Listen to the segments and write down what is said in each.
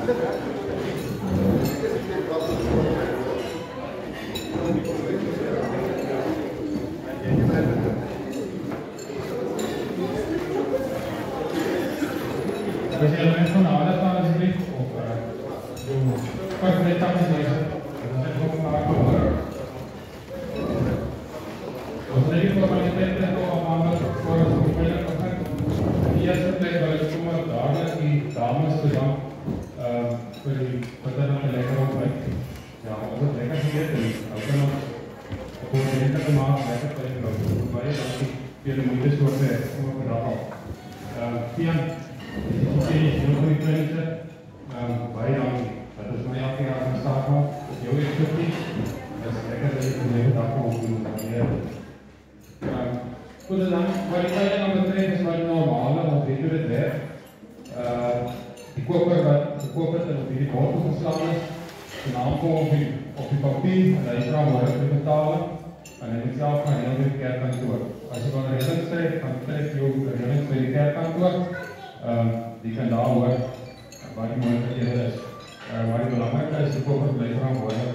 Dus je bent van alle talen is niet of kort net dat is deze. Dat is ook een paar woorden. Als je die formaliteit hebt afhangen voor het opleiden van het. De eerste plek waar ik kom dadelijk die dames bedankt voor die vertellende lekker opwek. Ja, als het lekker gegeet is, ook nog op het moment te maken lekker tegen dat. Waar je dan veel moeite soort om op te raken. Tian. Ik zie niet heel goede punten. Wij dan, dat is maar elke jaar van start van. Heel effectief. Dat is lekker dat je een hele dag kan doen. Goed, dan wat ik eigenlijk aan betreft is wat normale, want weet hoe het werkt. Die koper dat op die bord geslaan is, de naam komt op die papier en hij is dan worden te betalen. En hij moet zelf gaan heel veel kerkkantoor. Als je van de regeling schrijft, dan trek je ook de regeling bij de kerkkantoor. Die kan daar hoor waar die mogelijkheden is. Waar die belangrijk is, die koper blijven gaan worden,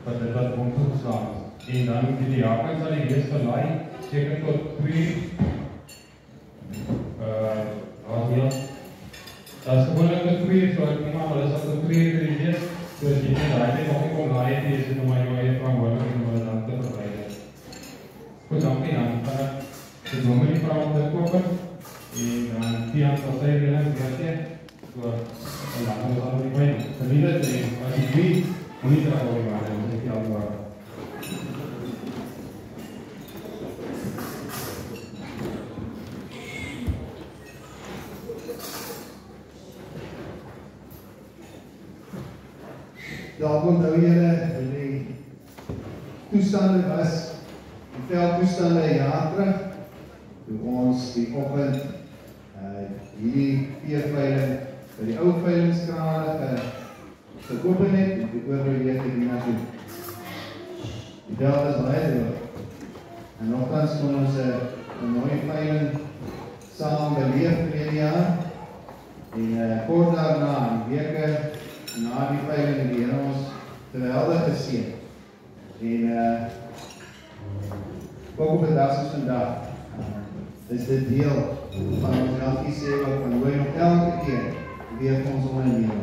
dat dit wat bond geslaan is. En dan die diaken sal die eerste lei zeker tot 2 dat is gewoonlijk tot 2, so ek iemand hulle sal tot 2 wees, so as jy nie daai nog nie kom laai het, is dit om jou eie verantwoordelikheid om hulle dan te verwyder. Goed, dankie dan. Dit noem die vrou om te kopen, en dan Tian sal sy regeling weergee, so lang ons al die pijn. Verliede te neem, as jy wie, moet nie terug oor die waarde, moet ek die antwoord. Daar onthou julle die toestande was, die veldtoestande 'n jaar terug, toe ons die oggend hierdie veerveiling by die ou veilingskrane gekoppel het, en toe oorbeweeg die na toe. Die veld is baie droog. En nogtans kon ons 'n mooi veiling saam beleef verlede jaar, en kort daarna, weke na die veiling die Here ons geweldig geseën. En ook op 'n dag soos vandag is dit deel van ons elke sê wat van hoe nog elke keer weer vir ons onderneem.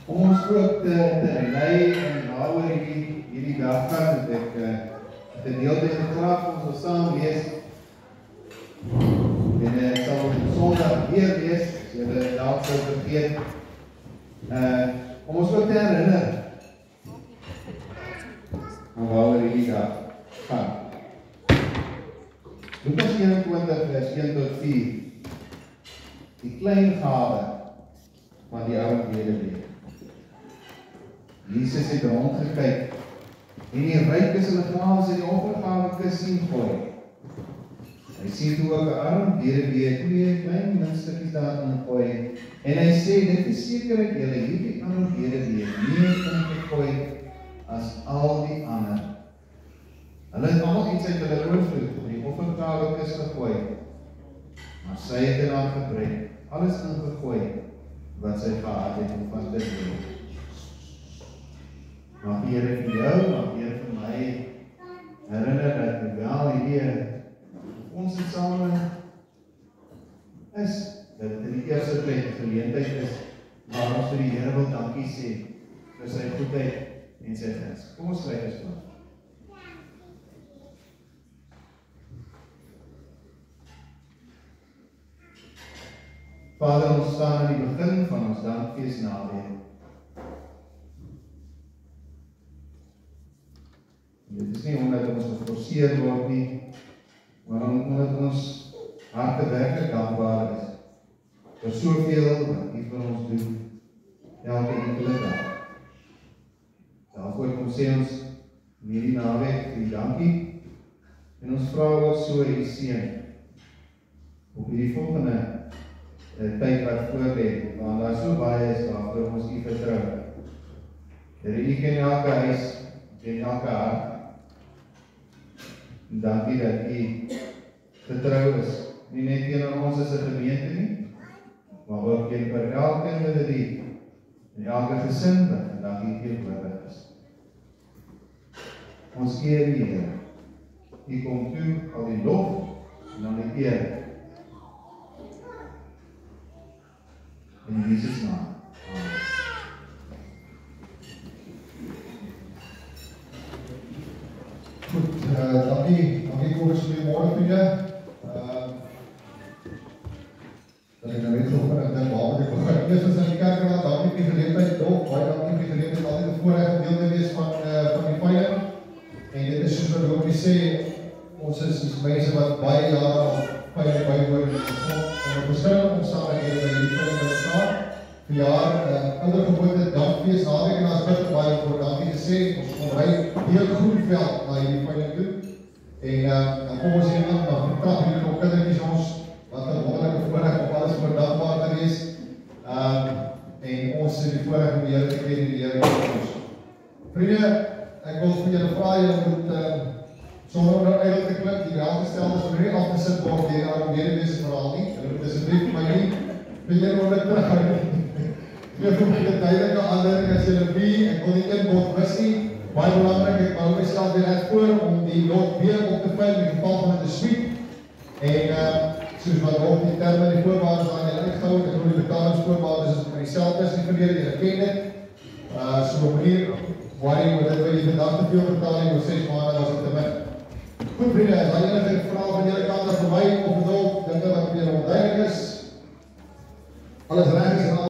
Om ons ook te lei en waaroor hierdie dag gaan, het ek gedeelte gegraag ons wil saam wees. En ek sal op Sondag weer wees, as julle dalk sou vergeet, om ons ook te herinner aan waaroor hierdie dag gaan. Lukas 21 vers 1 tot 4. Die klein gawe van die arme weduwee. Jesus het rondgekyk en die rykes en die gawes in die offergawekis sien gooi. Hy sien toe ook 'n arm weduwee 2 klein muntstukkies daarin gooi en hy sê dit is seker dat julle hierdie arm weduwee meer ingegooi as al die ander. Hulle het almal iets uit hulle oorvloed in die offergawekis gegooi, maar sy het dit aan gebruik, alles ingegooi wat sy gehad het om van te doen. Maar Here vir jou, maar Here vir my herinner dat hoewel hierdie ons het same is, dat dit in die eerste plek 'n geleentheid is waar ons vir die Here wil dankie sê vir sy goedheid en sy guns. Kom ons sluit ons toe. Vader, ons staan aan die begin van ons dankfees naweek. Dit is nie omdat ons geforseer word nie, maar omdat ons harte werklik dankbaar is vir soveel wat U vir ons doen elke enkele dag. Daarvoor kom sê ons in hierdie naweek vir U dankie en ons vra ook so U seën op hierdie volgende tyd wat voor lê, want daar so baie is waarvoor ons U vertrou. Here, U ken elke huis, ken elke hart. En dankie dat U getrou is, nie net teenoor ons as 'n gemeente nie, maar ook ook teenoor elke individu en elke gesin wat vandag hier teenwoordig is. Ons eer die Here. U kom toe al die lof en dan die eer. In Jesus naam. Amen. Goed, dankie Kobus vir die môre vir jou. Dat ek nou net so van ek dink waar ek begin. Eers as in die kerkraad, dankie vir die geleentheid, Dok, baie dankie vir die geleentheid, altyd 'n voorreg om deel te wees van die veiling. En dit is soos wat Robbie sê, ons is mense wat baie jare al veiling bywoon en verskillende omstandighede by hierdie veiling bestaan. Vir jaar, ouer geboorte dankfees naweek en as bid baie voor dankie te sê, ons kom ry heel Groenveld na hierdie veiling toe. En dan kom ons hier aan, dan vertrag hierdie op kindertjies ons, wat 'n wonderlike voorreg om alles voor dankbaar te wees. En ons het die voorreg om die Here te ken en die Here te ons. Vriende, ek wil vir julle vra, julle moet sonder nou eindelijk te klip, die welgesteld is om nie afgesit word deur haar medewese verhaal nie. Julle moet asseblief my nie vir julle oorlik terughou nie. Ek wil vir julle duidelike aanleiding as julle wie, ek wil nie inbod mis nie. Baie belangrik, ek hou myself weer reg voor om die lot weer op te veil in die geval van die suite. En soos wat ook die termen en die voorwaardes aan julle uitgehou, ek wil die betalingsvoorwaardes is vir dieselfde as die verlede, julle ken dit. So op manier, waarin moet dit wil jy vandag te veel betaling oor 6 maanden was het te min. Goed vrienden, as daar enige vraag van julle kant af vir my of het ook, dinge wat vir julle onduidelik is, alles reg is